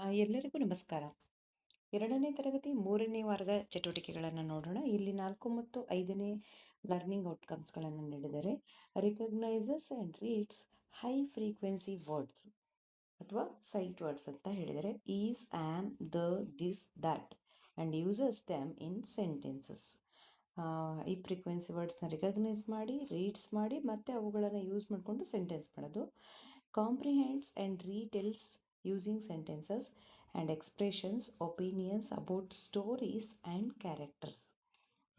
ಎಲ್ಲರಿಗೂ ನಮಸ್ಕಾರ. 2ನೇ ತರಗತಿ 3ನೇ ವಾರದ ಚಟುವಟಿಕೆಗಳನ್ನು ನೋಡೋಣ. ಇಲ್ಲಿ 4 ಮತ್ತು 5ನೇ ಲರ್ನಿಂಗ್ ಔಟ್ಕಮ್ಸ್ಗಳನ್ನು ನೀಡಿದರೆ recognises and reads high frequency words ಅಥವಾ ಸೈಟ್ ವರ್ಡ್ಸ್ ಅಂತ ಹೇಳಿದರೆ is, am, the, this, that and uses them in sentences. ಈ ಫ್ರೀಕ್ವೆನ್ಸಿ ವರ್ಡ್ಸ್ನ ರಿಕಗ್ನೈಸ್ ಮಾಡಿ, ರೀಡ್ಸ್ ಮಾಡಿ, ಮತ್ತು ಅವುಗಳನ್ನು ಯೂಸ್ ಮಾಡಿಕೊಂಡು ಸೆಂಟೆನ್ಸ್ ಮಾಡೋದು. Comprehends and retells using sentences and expressions, opinions about stories and characters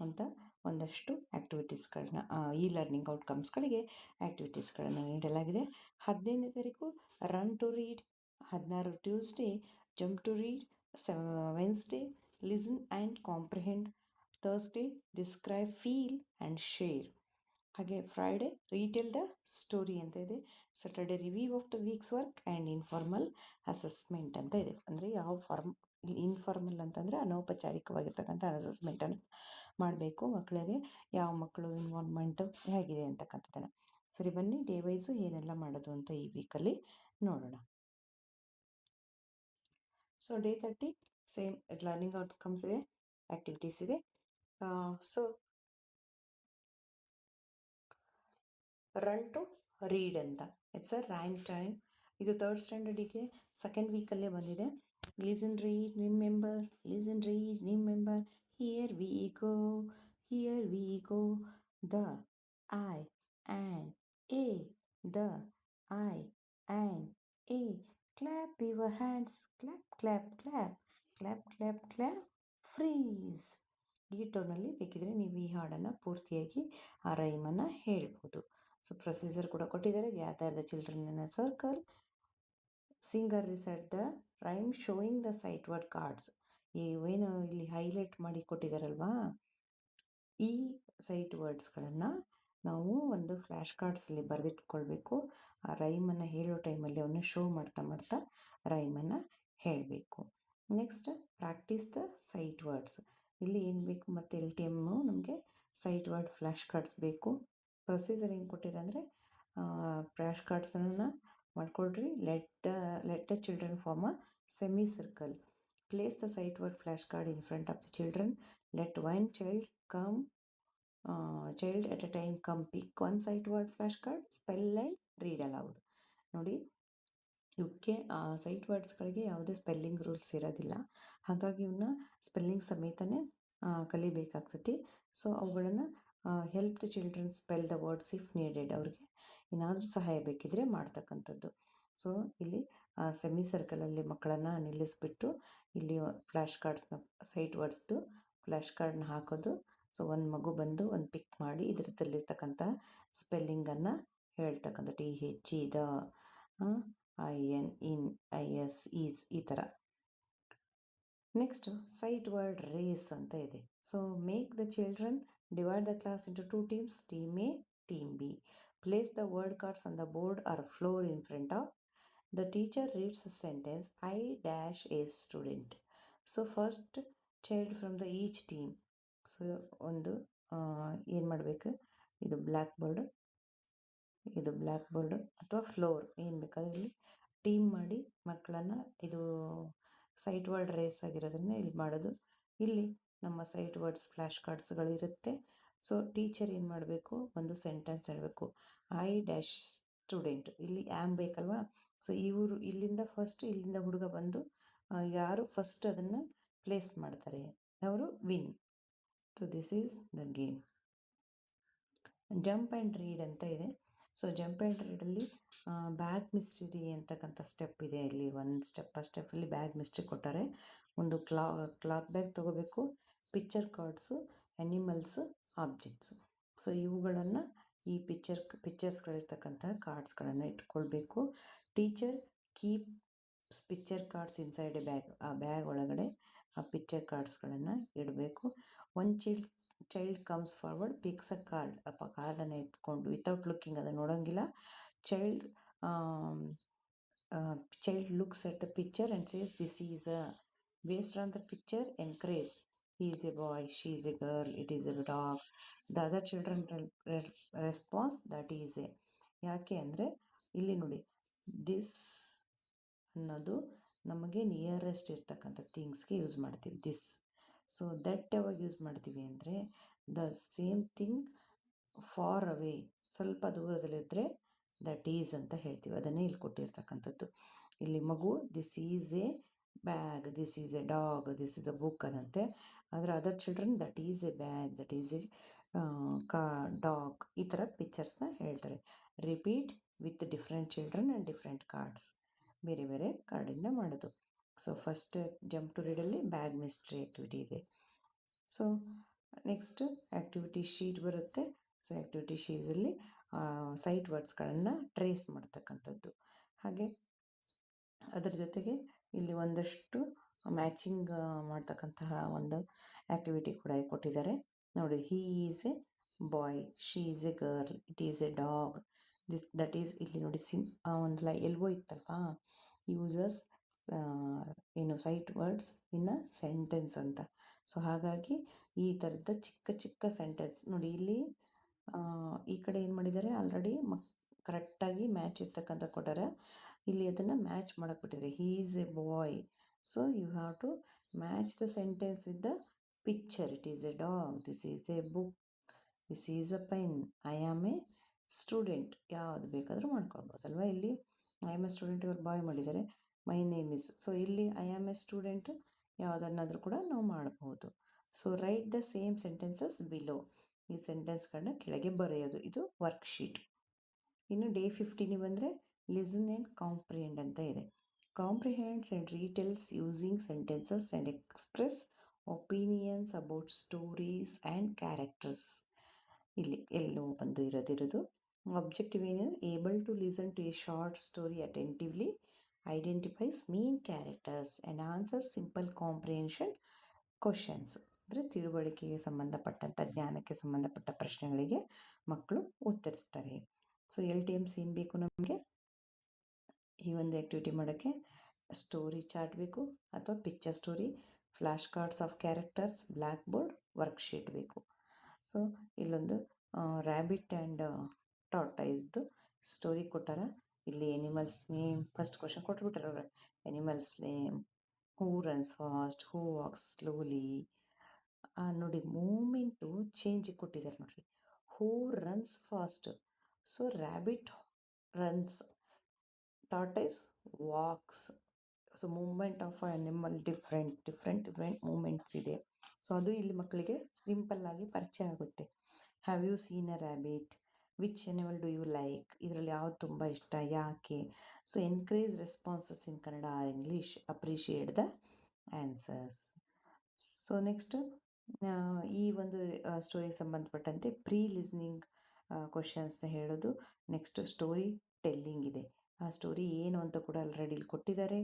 ಅಂತ ಒಂದಷ್ಟು ಆ್ಯಕ್ಟಿವಿಟೀಸ್ಗಳನ್ನ ಈ ಲರ್ನಿಂಗ್ ಔಟ್ಕಮ್ಸ್ಗಳಿಗೆ ಆ್ಯಕ್ಟಿವಿಟೀಸ್ಗಳನ್ನು ನೀಡಲಾಗಿದೆ. 15ನೇ ತಾರೀಕು run to read, 16 Tuesday jump to read, Wednesday listen and comprehend, Thursday describe, feel and share, ಹಾಗೆ Friday retell the story ಅಂತ ಇದೆ. Saturday review of the week's work and informal assessment ಅಂತ ಇದೆ. ಅಂದರೆ ಯಾವ ಇನ್ಫಾರ್ಮಲ್ ಅಂತಂದರೆ ಅನೌಪಚಾರಿಕವಾಗಿರ್ತಕ್ಕಂಥ ಅಸೆಸ್ಮೆಂಟನ್ನು ಮಾಡಬೇಕು ಮಕ್ಕಳಿಗೆ. ಯಾವ ಮಕ್ಕಳು ಇನ್ವಾಲ್ವ್ಮೆಂಟು ಹೇಗಿದೆ ಅಂತಕ್ಕಂಥದ್ದನ್ನು. ಸರಿ, ಬನ್ನಿ ಡೇ ವೈಸು ಏನೆಲ್ಲ ಮಾಡೋದು ಅಂತ ಈ ವೀಕಲ್ಲಿ ನೋಡೋಣ. So day 30 same learning outcomes ಇದೆ, ಆ್ಯಕ್ಟಿವಿಟೀಸ್ ಇದೆ. ಸೊ ರನ್ ಟು ರೀಡ್ ಅಂತ, ಇಟ್ಸ್ ಅ ರೈಮ್ ಟೈಮ್. ಇದು 3rd ಸ್ಟ್ಯಾಂಡರ್ಡಿಗೆ 2nd ವೀಕಲ್ಲೇ ಬಂದಿದೆ. Listen, read, remember, listen, read, remember, here we go, here we go, the, I, and, A, the, I, and, A, clap your hands, clap clap clap, clap clap clap, freeze. ಈ ಟೋನಲ್ಲಿ ಬೇಕಿದ್ರೆ ನೀವು ಈ ಹಾಡನ್ನು ಪೂರ್ತಿಯಾಗಿ ಆ ರೈಮನ್ನು ಹೇಳ್ಬೋದು. So procedure ಕೂಡ ಕೊಟ್ಟಿದ್ದಾರೆ. Gather the children in a circle, singer recite the rhyme showing the sight word cards. ಏನು ಇಲ್ಲಿ ಹೈಲೈಟ್ ಮಾಡಿ ಕೊಟ್ಟಿದ್ದಾರಲ್ವಾ, ಈ ಸೈಟ್ ವರ್ಡ್ಸ್ಗಳನ್ನು ನಾವು ಒಂದು ಫ್ಲ್ಯಾಶ್ ಕಾರ್ಡ್ಸಲ್ಲಿ ಬರೆದಿಟ್ಕೊಳ್ಬೇಕು. ಆ ರೈಮನ್ನು ಹೇಳೋ ಟೈಮಲ್ಲಿ ಅವನ್ನ ಶೋ ಮಾಡ್ತಾ ಮಾಡ್ತಾ ರೈಮನ್ನು ಹೇಳಬೇಕು. Next practice the sight words. ಇಲ್ಲಿ ಏನು ಬೇಕು, ಮತ್ತು LTM ನಮಗೆ ಸೈಟ್ ವರ್ಡ್ ಫ್ಲ್ಯಾಶ್ ಕಾರ್ಡ್ಸ್ ಬೇಕು. ಪ್ರೊಸೀಜರ್ ಏನು ಕೊಟ್ಟಿರಂದರೆ, ಫ್ಲ್ಯಾಶ್ ಕಾರ್ಡ್ಸನ್ನು ಮಾಡ್ಕೊಳ್ರಿ. Let the children form a semi circle, place the sight word flash card in front of the children, let one child at a time come pick one sight word flashcard, spell and read aloud. ನೋಡಿ, ಇವಕ್ಕೆ site ವರ್ಡ್ಸ್ಗಳಿಗೆ ಯಾವುದೇ spelling rules ಇರೋದಿಲ್ಲ. ಹಾಗಾಗಿ ಇವನ್ನ spelling ಸಮೇತನೇ ಕಲಿಬೇಕಾಗ್ತೈತಿ. So ಅವುಗಳನ್ನು help the children spell the words if needed, ಅವ್ರಿಗೆ ಏನಾದರೂ ಸಹಾಯ ಬೇಕಿದ್ರೆ ಮಾಡ್ತಕ್ಕಂಥದ್ದು. ಸೊ ಇಲ್ಲಿ ಸೆಮಿ ಸರ್ಕಲಲ್ಲಿ ಮಕ್ಕಳನ್ನು ನಿಲ್ಲಿಸ್ಬಿಟ್ಟು ಇಲ್ಲಿ ಫ್ಲ್ಯಾಶ್ ಕಾರ್ಡ್ಸ್ನ ಸೈಟ್ ವರ್ಡ್ಸ್ದು ಫ್ಲ್ಯಾಶ್ ಕಾರ್ಡ್ನ ಹಾಕೋದು. ಸೊ ಒಂದು ಮಗು ಬಂದು ಒಂದು ಪಿಕ್ ಮಾಡಿ ಇದರದಲ್ಲಿರ್ತಕ್ಕಂಥ ಸ್ಪೆಲ್ಲಿಂಗನ್ನು ಹೇಳ್ತಕ್ಕಂಥ TH, the, IN, in, IS, is, ಈ ಥರ. ನೆಕ್ಸ್ಟ್ ಸೈಟ್ ವರ್ಡ್ ರೇಸ್ ಅಂತ ಇದೆ. So make the children divide the class into 2 teams, team A, team B. Place the word cards on the board or floor in front of the teacher. Reads the sentence, I dash a student. So first child from the each team. So ಒಂದು ಏನು ಮಾಡಬೇಕು, ಇದು black board ಅಥವಾ floor ಏನು ಬೇಕಾದ್ರೆ ಇಲ್ಲಿ team ಮಾಡಿ ಮಕ್ಕಳನ್ನು, ಇದು ಸೈಟ್ ವರ್ಡ್ ರೇಸ್ ಆಗಿರೋದನ್ನ ಇಲ್ಲಿ ಮಾಡೋದು. ಇಲ್ಲಿ ನಮ್ಮ ಸೈಟ್ ವರ್ಡ್ಸ್ ಫ್ಲ್ಯಾಶ್ ಕಾರ್ಡ್ಸ್ಗಳಿರುತ್ತೆ. ಸೊ ಟೀಚರ್ ಏನು ಮಾಡಬೇಕು, ಒಂದು ಸೆಂಟೆನ್ಸ್ ಹೇಳಬೇಕು, ಐ ಡ್ಯಾಶ್ ಸ್ಟೂಡೆಂಟ್. ಇಲ್ಲಿ ಆ್ಯಮ್ ಬೇಕಲ್ವಾ. ಸೊ ಇವರು ಇಲ್ಲಿಂದ ಹುಡುಗ ಬಂದು ಯಾರು ಫಸ್ಟ್ ಅದನ್ನು ಪ್ಲೇಸ್ ಮಾಡ್ತಾರೆ ಅವರು win. So this is the game. Jump and read ಅಂತ ಇದೆ. ಸೊ ಜಂಪ್ ಆ್ಯಂಡ್ ರೀಡಲ್ಲಿ ಬ್ಯಾಗ್ ಮಿಸ್ಟ್ರಿ ಅಂತಕ್ಕಂಥ ಸ್ಟೆಪ್ ಇದೆ. ಇಲ್ಲಿ ಒಂದು ಸ್ಟೆಪ್ಪಲ್ಲಿ ಬ್ಯಾಗ್ ಮಿಸ್ಟ್ರಿ ಕೊಟ್ಟಾರೆ. ಒಂದು ಕ್ಲಾತ್ ಬ್ಯಾಗ್ ತೊಗೋಬೇಕು, picture cards, animals, objects. So ಇವುಗಳನ್ನು ಈ ಪಿಕ್ಚರ್ಸ್ಗಳಿರ್ತಕ್ಕಂಥ ಕಾರ್ಡ್ಸ್ಗಳನ್ನು ಇಟ್ಕೊಳ್ಬೇಕು. Teacher keep picture cards inside a bag. ಆ ಬ್ಯಾಗ್ ಒಳಗಡೆ ಆ ಪಿಕ್ಚರ್ ಕಾರ್ಡ್ಸ್ಗಳನ್ನು ಇಡಬೇಕು. One child comes forward, picks a card. ಕಾರ್ಡನ್ನು ಎತ್ಕೊಂಡು ವಿತೌಟ್ ಲುಕ್ಕಿಂಗ್, ಅದನ್ನು ನೋಡೋಂಗಿಲ್ಲ. Child looks at the picture and says this is a, based on the picture encourage. he is a boy, she is a girl, it is a dog. The other children response that is a. ಯಾಕೆ ಅಂದರೆ ಇಲ್ಲಿ ನೋಡಿ, this ಅನ್ನೋದು ನಮಗೆ nearest ಇರ್ತಕ್ಕಂಥ ಥಿಂಗ್ಸ್ಗೆ use ಮಾಡ್ತೀವಿ this. So that ಯಾವಾಗ use ಮಾಡ್ತೀವಿ ಅಂದರೆ the same thing far away, ಸ್ವಲ್ಪ ದೂರದಲ್ಲಿದ್ದರೆ ದಟ್ ಈಸ್ ಅಂತ ಹೇಳ್ತೀವಿ. ಅದನ್ನೇ ಇಲ್ಲಿ ಕೊಟ್ಟಿರ್ತಕ್ಕಂಥದ್ದು. ಇಲ್ಲಿ ಮಗು this is a bag, this is a dog, this is a book ಅದಂತೆ. ಆದರೆ other children that is a bag, that is a dog, ಈ ಥರ ಪಿಕ್ಚರ್ಸ್ನ ಹೇಳ್ತಾರೆ. Repeat with different children and different cards, ಬೇರೆ ಬೇರೆ ಕಾರ್ಡಿಂದ ಮಾಡೋದು. ಸೊ ಫಸ್ಟ್ ಜಂಪ್ ಟು ರೀಡಲ್ಲಿ ಬ್ಯಾಗ್ ಮಿಸ್ಟ್ರಿ ಆ್ಯಕ್ಟಿವಿಟಿ ಇದೆ. ಸೊ ನೆಕ್ಸ್ಟು ಆ್ಯಕ್ಟಿವಿಟಿ ಶೀಟ್ ಬರುತ್ತೆ. ಸೊ ಆ್ಯಕ್ಟಿವಿಟಿ ಶೀಟಲ್ಲಿ ಸೈಟ್ ವರ್ಡ್ಸ್ಗಳನ್ನು ಟ್ರೇಸ್ ಮಾಡ್ತಕ್ಕಂಥದ್ದು. ಹಾಗೆ ಅದರ ಜೊತೆಗೆ ಇಲ್ಲಿ ಒಂದಷ್ಟು ಮ್ಯಾಚಿಂಗ್ ಮಾಡ್ತಕ್ಕಂತಹ ಒಂದು ಆ್ಯಕ್ಟಿವಿಟಿ ಕೂಡ ಕೊಟ್ಟಿದ್ದಾರೆ ನೋಡಿ. ಹೀ is a bye, she is A girl, it is a dog, that is. ಇಲ್ಲಿ ನೋಡಿ ಒಂದು ಎಲ್ಬೋ ಇತ್ತಲ್ವಾ, ಯೂಸಸ್ ಏನು sight words in a sentence ಅಂತ. ಸೊ ಹಾಗಾಗಿ ಈ ಥರದ ಚಿಕ್ಕ ಚಿಕ್ಕ ಸೆಂಟೆನ್ಸ್ ನೋಡಿ. ಇಲ್ಲಿ ಈ ಕಡೆ ಏನು ಮಾಡಿದ್ದಾರೆ, ಆಲ್ರೆಡಿ ಕರೆಕ್ಟಾಗಿ ಮ್ಯಾಚ್ ಇರ್ತಕ್ಕಂಥ ಕೊಟ್ಟಾರೆ. ಇಲ್ಲಿ ಅದನ್ನು ಮ್ಯಾಚ್ ಮಾಡಕ್ಕೆ ಬಿಟ್ಟಿದ್ದಾರೆ. He is a boy, so you have to match the sentence with the picture. It is a dog, this is a book, this is a pen, I am a student. ಯಾವುದು ಬೇಕಾದರೂ ಮಾಡ್ಕೊಳ್ಬೋದಲ್ವ. ಇಲ್ಲಿ I am a student, ಇವರು ಬಾಯ್ ಮಾಡಿದ್ದಾರೆ. My name is, so ಇಲ್ಲಿ I am a student ಯಾವುದನ್ನಾದರೂ ಕೂಡ ನಾವು ಮಾಡಬಹುದು. So right the same sentences below, ಈ ಸೆಂಟೆನ್ಸ್ಗಳನ್ನ ಕೆಳಗೆ ಬರೆಯೋದು. ಇದು ವರ್ಕ್ಶೀಟ್. ಇನ್ನು ಡೇ 15 ಬಂದರೆ ಲಿಸನ್ ಆ್ಯಂಡ್ ಕಾಂಪ್ರಿಹೆಂಡ್ ಅಂತ ಇದೆ. Comprehends and retells using sentences and express opinions about stories and characters. ಇಲ್ಲಿ ಎಲ್ಲೋ ಬಂದು ಇರೋದಿರೋದು. ಆಬ್ಜೆಕ್ಟಿವ್ ಏನಿದೆ, able to listen to a short story attentively, identifies main characters and answer simple comprehension questions. ಅಂದರೆ ತಿಳುವಳಿಕೆಗೆ ಸಂಬಂಧಪಟ್ಟಂಥ, ಜ್ಞಾನಕ್ಕೆ ಸಂಬಂಧಪಟ್ಟ ಪ್ರಶ್ನೆಗಳಿಗೆ ಮಕ್ಕಳು ಉತ್ತರಿಸ್ತಾರೆ. ಸೊ LTMs ಏನು ಬೇಕು ನಮಗೆ ಈ ಒಂದು ಆ್ಯಕ್ಟಿವಿಟಿ ಮಾಡೋಕ್ಕೆ? ಸ್ಟೋರಿ ಚಾರ್ಟ್ ಬೇಕು ಅಥವಾ picture story, flash cards of characters, black board, worksheet ಬೇಕು. ಸೊ ಇಲ್ಲೊಂದು ರ್ಯಾಬಿಟ್ ಆ್ಯಂಡ್ ಟಾರ್ಟೈಸ್ದು ಸ್ಟೋರಿ ಕೊಟ್ಟಾರ. ಇಲ್ಲಿ ಎನಿಮಲ್ಸ್ ನೇಮ್ ಫಸ್ಟ್ ಕ್ವಶನ್ ಕೊಟ್ಬಿಟ್ಟಾರ ಅವ್ರು. Animals name, who runs fast, who walks slowly. ನೋಡಿ ಮೂಮೆಂಟು ಚೇಂಜ್ ಕೊಟ್ಟಿದ್ದಾರೆ ನೋಡ್ರಿ. Who runs fast, so rabbit runs, tortoise walks. So movement of animal different movements ಇದೆ. So ಅದು ಇಲ್ಲಿ ಮಕ್ಕಳಿಗೆ ಸಿಂಪಲ್ ಆಗಿ ಪರಿಚಯ ಆಗುತ್ತೆ. Have you seen a rabbit, which animal do you like, ಇದರಲ್ಲಿ ಯಾವ್ದು ತುಂಬ ಇಷ್ಟ, ಯಾಕೆ. So encourage responses in Kannada or English, appreciate the answers. So next ಈ ಒಂದು ಸ್ಟೋರಿಗೆ ಸಂಬಂಧಪಟ್ಟಂತೆ ಪ್ರೀ ಲಿಸ್ನಿಂಗ್ ಕ್ವಶನ್ಸ್ನ ಹೇಳೋದು. ನೆಕ್ಸ್ಟ್ ಸ್ಟೋರಿ ಟೆಲ್ಲಿಂಗ್ ಇದೆ. ಆ ಸ್ಟೋರಿ ಏನು ಅಂತ ಕೂಡ ಆಲ್ರೆಡಿ ಇಲ್ಲಿ ಕೊಟ್ಟಿದ್ದಾರೆ.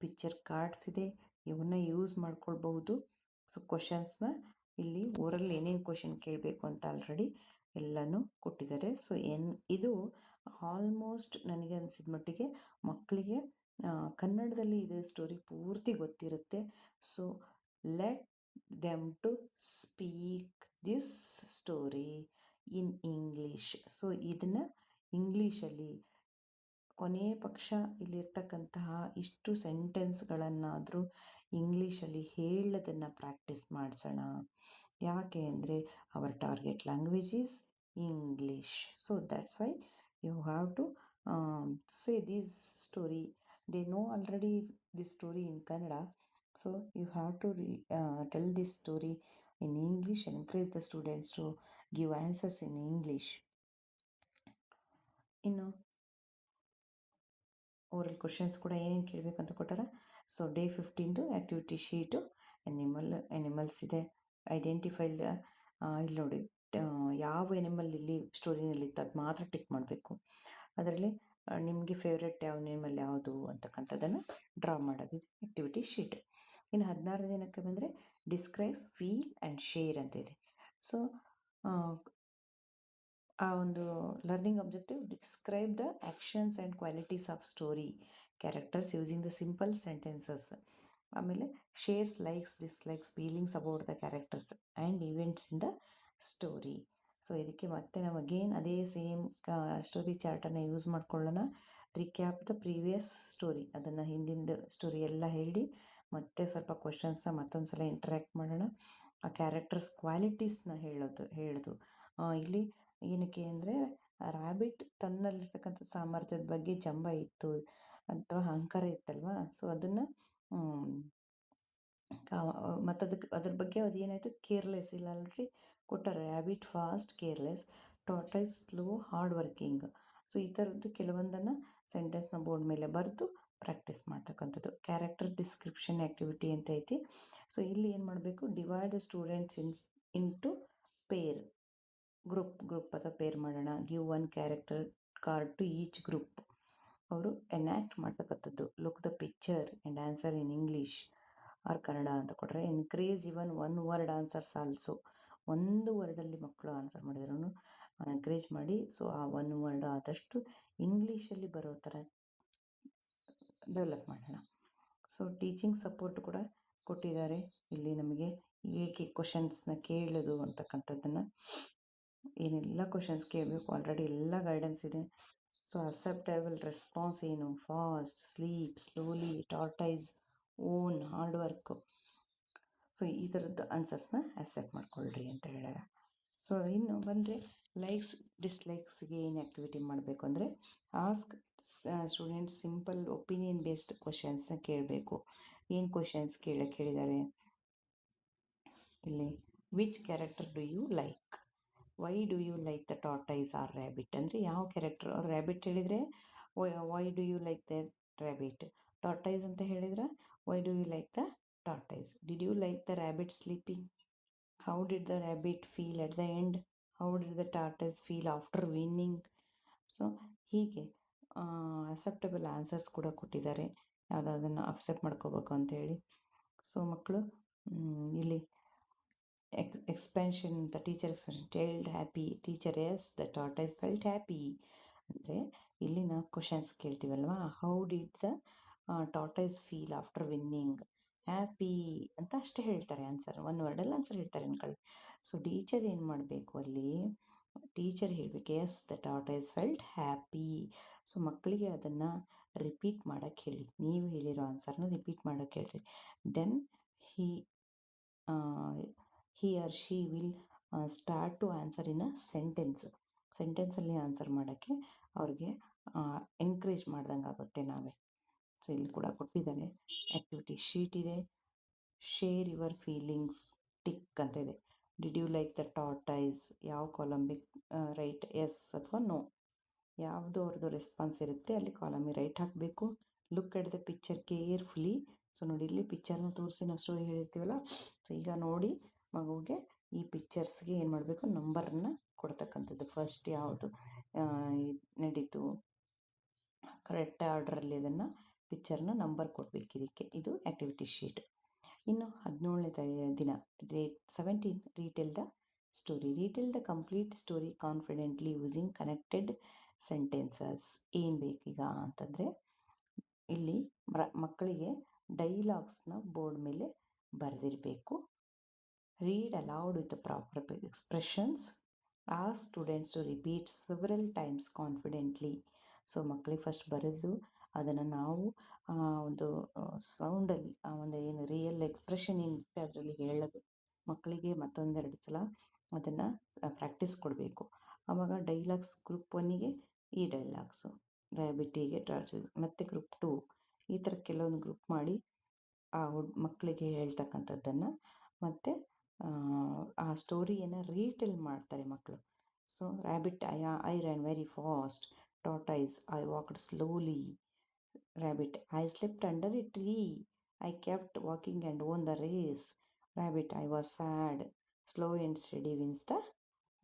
ಪಿಕ್ಚರ್ ಕಾರ್ಡ್ಸ್ ಇದೆ, ಇವನ್ನ ಯೂಸ್ ಮಾಡ್ಕೊಳ್ಬಹುದು. ಸೊ ಕ್ವಶನ್ಸ್ನ ಇಲ್ಲಿ ಓರಲ್ಲಿ ಏನೇನು ಕ್ವಶನ್ ಕೇಳಬೇಕು ಅಂತ ಆಲ್ರೆಡಿ ಎಲ್ಲನೂ ಕೊಟ್ಟಿದ್ದಾರೆ. ಸೊ ಇದು ಆಲ್ಮೋಸ್ಟ್ ನನಗೆ ಅನಿಸಿದ ಮಟ್ಟಿಗೆ ಮಕ್ಕಳಿಗೆ ಕನ್ನಡದಲ್ಲಿ ಇದು ಸ್ಟೋರಿ ಪೂರ್ತಿ ಗೊತ್ತಿರುತ್ತೆ. So let them to speak this story in English. So ಇದನ್ನು ಇಂಗ್ಲೀಷಲ್ಲಿ ಕೊನೆಯ ಪಕ್ಷ ಇಲ್ಲಿರ್ತಕ್ಕಂತಹ ಇಷ್ಟು ಸೆಂಟೆನ್ಸ್ಗಳನ್ನಾದರೂ ಇಂಗ್ಲೀಷಲ್ಲಿ ಹೇಳೋದನ್ನು ಪ್ರಾಕ್ಟೀಸ್ ಮಾಡಿಸೋಣ. ಯಾಕೆ ಅಂದರೆ our target language is English. So that's why you have to say this story. They know already this story in Kannada. So you have to tell this story in English and encourage the students to give answers in English. ಇನ್ನು oral questions ಕೂಡ ಏನೇನು ಕೇಳಬೇಕಂತ ಕೊಟ್ಟಾರ. So day 15 activity sheet animals ಇದೆ. Identify the, ಇಲ್ಲಿ ನೋಡಿ ಯಾವ animal ಇಲ್ಲಿ ಸ್ಟೋರಿನಲ್ಲಿ ಇತ್ತು ಅದು ಮಾತ್ರ ಟಿಕ್ ಮಾಡಬೇಕು. ಅದರಲ್ಲಿ ನಿಮಗೆ ಫೇವ್ರೆಟ್ ಯಾವ ಎನಿಮಲ್ ಯಾವುದು ಅಂತಕ್ಕಂಥದ್ದನ್ನು ಡ್ರಾ ಮಾಡೋದು ಆ್ಯಕ್ಟಿವಿಟಿ ಶೀಟ್. ಇನ್ನು 16ನೇ ದಿನಕ್ಕೆ ಬಂದರೆ ಡಿಸ್ಕ್ರೈಬ್, ಫೀಲ್ ಆ್ಯಂಡ್ ಶೇರ್ ಅಂತ ಇದೆ. ಸೊ ಆ ಒಂದು learning objective, describe the actions and qualities of story characters using the simple sentences. ಆಮೇಲೆ shares, likes, dislikes, feelings about the characters and events in the story. So ಇದಕ್ಕೆ ಮತ್ತೆ ನಾವು again ಅದೇ same story ಚಾರ್ಟನ್ನು use ಮಾಡ್ಕೊಳ್ಳೋಣ. Recap the previous story, ಅದನ್ನು ಹಿಂದಿಂದ story ಎಲ್ಲ ಹೇಳಿ ಮತ್ತೆ ಸ್ವಲ್ಪ ಕ್ವಶನ್ಸ್ನ ಮತ್ತೊಂದು ಸಲ ಇಂಟ್ರ್ಯಾಕ್ಟ್ ಮಾಡೋಣ. ಆ ಕ್ಯಾರೆಕ್ಟರ್ಸ್ ಕ್ವಾಲಿಟೀಸ್ನ ಹೇಳೋದು ಇಲ್ಲಿ ಏನಕ್ಕೆ ಅಂದರೆ ರ್ಯಾಬಿಟ್ ತನ್ನಲ್ಲಿರ್ತಕ್ಕಂಥ ಸಾಮರ್ಥ್ಯದ ಬಗ್ಗೆ ಜಂಬ ಇತ್ತು ಅಥವಾ ಅಹಂಕಾರ ಇತ್ತಲ್ವ. ಸೊ ಅದನ್ನು ಮತ್ತು ಅದ್ರ ಬಗ್ಗೆ ಅದೇನಾಯಿತು, ಕೇರ್ಲೆಸ್. ಇಲ್ಲ ಆಲ್ರೆಡಿ ಕೊಟ್ಟಾರೆ, rabbit fast careless, tortoise slow hard working. So ಈ ಥರದ್ದು ಕೆಲವೊಂದನ್ನು ಸೆಂಟೆನ್ಸ್ನ ಬೋರ್ಡ್ ಮೇಲೆ ಬರೆದು ಪ್ರಾಕ್ಟೀಸ್ ಮಾಡ್ತಕ್ಕಂಥದ್ದು. ಕ್ಯಾರೆಕ್ಟರ್ ಡಿಸ್ಕ್ರಿಪ್ಷನ್ ಆ್ಯಕ್ಟಿವಿಟಿ ಅಂತ ಐತಿ. ಸೊ ಇಲ್ಲಿ ಏನು ಮಾಡಬೇಕು, divide the students into pair, group ಅಥವಾ ಪೇರ್ ಮಾಡೋಣ. Give one character card to each group. ಅವರು ಎನ್ಯಾಕ್ಟ್ ಮಾಡ್ತಕ್ಕಂಥದ್ದು. Look the picture and answer in English or Kannada ಅಂತ ಕೊಟ್ಟರೆ. Encourage even one word answers also. ಒಂದು ವರ್ಡಲ್ಲಿ ಮಕ್ಕಳು ಆನ್ಸರ್ ಮಾಡಿದ್ರು ಎನ್ಕರೇಜ್ ಮಾಡಿ. ಸೊ ಆ ಒನ್ ವರ್ಡ್ ಆದಷ್ಟು ಇಂಗ್ಲೀಷಲ್ಲಿ ಬರೋ ಥರ ಡೆವಲಪ್ ಮಾಡೋಣ. ಸೊ ಟೀಚಿಂಗ್ ಸಪೋರ್ಟ್ ಕೂಡ ಕೊಟ್ಟಿದ್ದಾರೆ ಇಲ್ಲಿ ನಮಗೆ. ಏಕೆ ಕ್ವಶನ್ಸ್ನ ಕೇಳೋದು ಅಂತಕ್ಕಂಥದ್ದನ್ನು, ಏನೆಲ್ಲ ಕ್ವಶನ್ಸ್ ಕೇಳಬೇಕು ಆಲ್ರೆಡಿ ಎಲ್ಲ ಗೈಡೆನ್ಸ್ ಇದೆ. ಸೊ ಅಕ್ಸೆಪ್ಟೇಬಲ್ ರೆಸ್ಪಾನ್ಸ್ ಏನು, fast, sleep, slowly, tortoise, own, hard work. So ಈ ಥರದ್ದು ಆನ್ಸರ್ಸ್ನ ಅಕ್ಸೆಪ್ಟ್ ಮಾಡ್ಕೊಳ್ರಿ ಅಂತ ಹೇಳ್ಯಾರ. ಸೊ ಇನ್ನು ಬಂದರೆ ಲೈಕ್ಸ್ ಡಿಸ್ಲೈಕ್ಸ್ಗೆ ಏನು ಆ್ಯಕ್ಟಿವಿಟಿ ಮಾಡಬೇಕು ಅಂದರೆ, ask students simple opinion based ಕ್ವಶನ್ಸ್ನ ಕೇಳಬೇಕು. ಏನು ಕ್ವಶನ್ಸ್ ಕೇಳಿದ್ದಾರೆ ಇಲ್ಲಿ, which character do you like, why do you like the tortoise or rabbit. ಅಂದರೆ ಯಾವ ಕ್ಯಾರೆಕ್ಟರ್, ರ್ಯಾಬಿಟ್ ಹೇಳಿದರೆ why do you like the rabbit, tortoise ಅಂತ ಹೇಳಿದ್ರೆ why do you like the tortoise, did you like the rabbit sleeping, how did the rabbit feel at the end, how did the tortoise feel after winning. So ಹೀಗೆ acceptable answers ಕೂಡ ಕೊಟ್ಟಿದ್ದಾರೆ, ಯಾವುದಾದನ್ನು accept ಮಾಡ್ಕೋಬೇಕು ಅಂತೇಳಿ. So ಮಕ್ಕಳು ಇಲ್ಲಿ expansion ಅಂತ, teacher expansion, child happy, teacher says, the tortoise felt happy. ಅಂದರೆ ಇಲ್ಲಿ ನಾವು ಕ್ವಶನ್ಸ್ ಕೇಳ್ತೀವಲ್ವ, how did the tortoise feel after winning, happy ಅಂತ ಅಷ್ಟೇ ಹೇಳ್ತಾರೆ ಆನ್ಸರ್, ಒನ್ ವರ್ಡಲ್ಲಿ ಆನ್ಸರ್ ಹೇಳ್ತಾರೆ ಅನ್ಕೊಳ್ಳಿ. ಸೊ ಟೀಚರ್ ಏನು ಮಾಡಬೇಕು ಅಲ್ಲಿ, ಟೀಚರ್ ಹೇಳಬೇಕು as the tortoise felt happy. So ಮಕ್ಕಳಿಗೆ ಅದನ್ನು ರಿಪೀಟ್ ಮಾಡೋಕ್ಕೆ ಹೇಳಿ, ನೀವು ಹೇಳಿರೋ ಆನ್ಸರ್ನ ರಿಪೀಟ್ ಮಾಡೋಕ್ಕೆ ಹೇಳ್ರಿ. Then he or she will start to answer in a ಸೆಂಟೆನ್ಸಲ್ಲಿ ಆನ್ಸರ್ ಮಾಡೋಕ್ಕೆ ಅವ್ರಿಗೆ ಎನ್ಕರೇಜ್ ಮಾಡ್ದಂಗೆ ಆಗುತ್ತೆ ನಾವೇ. ಸೊ ಇಲ್ಲಿ ಕೂಡ ಕೊಟ್ಟಿದ್ದಾರೆ, ಆ್ಯಕ್ಟಿವಿಟಿ ಶೀಟ್ ಇದೆ. ಶೇರ್ ಯುವರ್ ಫೀಲಿಂಗ್ಸ್ ಟಿಕ್ ಅಂತ ಇದೆ. Did you like the tortoise, ಯಾವ ಕಾಲಮಿಗೆ ರೈಟ್ ಎಸ್ ಅಥವಾ ನೋ, ಯಾವುದು ಅವ್ರದ್ದು ರೆಸ್ಪಾನ್ಸ್ ಇರುತ್ತೆ ಅಲ್ಲಿ ಕಾಲಮಿಗೆ ರೈಟ್ ಹಾಕಬೇಕು. Look at the picture carefully. So ನೋಡಿ ಇಲ್ಲಿ ಪಿಕ್ಚರ್ನ ತೋರಿಸಿ ನಾವು ಸ್ಟೋರಿ ಹೇಳಿರ್ತೀವಲ್ಲ, ಸೊ ಈಗ ನೋಡಿ ಮಗುಗೆ ಈ ಪಿಕ್ಚರ್ಸ್ಗೆ ಏನು ಮಾಡಬೇಕು, ನಂಬರನ್ನ ಕೊಡ್ತಕ್ಕಂಥದ್ದು. ಫಸ್ಟ್ ಯಾವುದು ನಡೀತು ಕರೆಕ್ಟ್ ಆರ್ಡ್ರಲ್ಲಿ ಅದನ್ನು ಪಿಕ್ಚರ್ನ ನಂಬರ್ ಕೊಡಬೇಕು ಇದಕ್ಕೆ. ಇದು ಆ್ಯಕ್ಟಿವಿಟಿ ಶೀಟ್. ಇನ್ನು 17ನೇ ದಿನ, day 17, retell the story. Retell the complete story confidently using connected sentences. ಏನು ಬೇಕೀಗ ಅಂತಂದರೆ, ಇಲ್ಲಿ ಮಕ್ಕಳಿಗೆ ಡೈಲಾಗ್ಸ್ನ ಬೋರ್ಡ್ ಮೇಲೆ ಬರೆದಿರಬೇಕು. Read aloud with the proper expressions. Ask students to repeat several times confidently. So ಮಕ್ಕಳಿಗೆ ಫಸ್ಟ್ ಬರೆದು ಅದನ್ನು ನಾವು ಒಂದು ಸೌಂಡಲ್ಲಿ, ಒಂದು ಏನು ರಿಯಲ್ ಎಕ್ಸ್ಪ್ರೆಷನ್ ಏನಿರುತ್ತೆ ಅದರಲ್ಲಿ ಹೇಳೋದು. ಮಕ್ಕಳಿಗೆ ಮತ್ತೊಂದೆರಡು ಸಲ ಅದನ್ನು ಪ್ರಾಕ್ಟೀಸ್ ಕೊಡಬೇಕು. ಆವಾಗ ಡೈಲಾಗ್ಸ್ ಗ್ರೂಪ್ 1ಗೆ ಈ ಡೈಲಾಗ್ಸು, ರ್ಯಾಬಿಟಿಗೆ ಟಾರ್ಚಸ್, ಮತ್ತು ಗ್ರೂಪ್ 2 ಈ ಥರ ಕೆಲವೊಂದು ಗ್ರೂಪ್ ಮಾಡಿ ಆ ಮಕ್ಕಳಿಗೆ ಹೇಳ್ತಕ್ಕಂಥದ್ದನ್ನು ಮತ್ತು ಆ ಸ್ಟೋರಿಯನ್ನು ರೀಟೆಲ್ ಮಾಡ್ತಾರೆ ಮಕ್ಕಳು. So rabbit, I ran very fast, tortoise, I walked slowly, rabbit, I slept under a tree, I kept walking and won the race, rabbit, I was sad, slow and steady wins the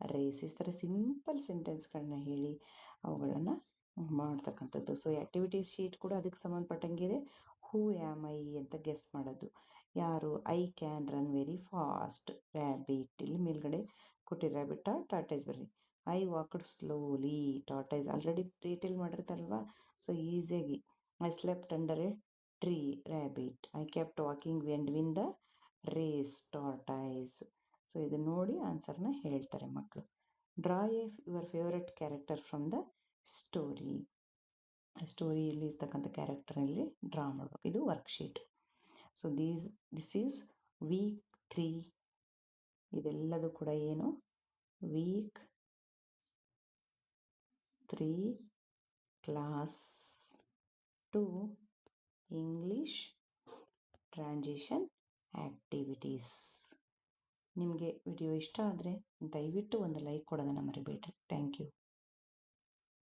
race. ಈ ಥರ simple ಸೆಂಟೆನ್ಸ್ಗಳನ್ನ ಹೇಳಿ ಅವುಗಳನ್ನು ಮಾಡ್ತಕ್ಕಂಥದ್ದು. So activity sheet ಕೂಡ ಅದಕ್ಕೆ ಸಂಬಂಧಪಟ್ಟಂಗಿದೆ. Who am I ಅಂತ guess ಮಾಡೋದು, ಯಾರು, I can run very fast, rabbit, ಇಲ್ಲಿ ಮೇಲ್ಗಡೆ ಕೊಟ್ಟಿರೋ ರ್ಯಾಬಿಟ್ ಟಾರ್ಟೈಸ್ ಬರ್ರಿ. I walked slowly, tortoise already retell ಮಾಡಿರ್ತಾರಲ್ವ, ಸೊ ಈಸಿಯಾಗಿ. I slept under a tree, rabbit, I kept walking and win the race, tortoise. So ಇದನ್ನು ನೋಡಿ ಆನ್ಸರ್ನ ಹೇಳ್ತಾರೆ ಮಕ್ಕಳು. Draw your favourite character from the story. ಸ್ಟೋರಿಯಲ್ಲಿ ಇರ್ತಕ್ಕಂಥ ಕ್ಯಾರೆಕ್ಟರಲ್ಲಿ ಡ್ರಾ ಮಾಡಬೇಕು. ಇದು worksheet. So this is weak 3. ಇದೆಲ್ಲದೂ ಕೂಡ ಏನು, week 3 class 2 English transition activities. ನಿಮಗೆ ವಿಡಿಯೋ ಇಷ್ಟ ಆದರೆ ದಯವಿಟ್ಟು ಒಂದು ಲೈಕ್ ಕೊಡೋದನ್ನು ಮರಿಬೇಡ್ರಿ. Thank you.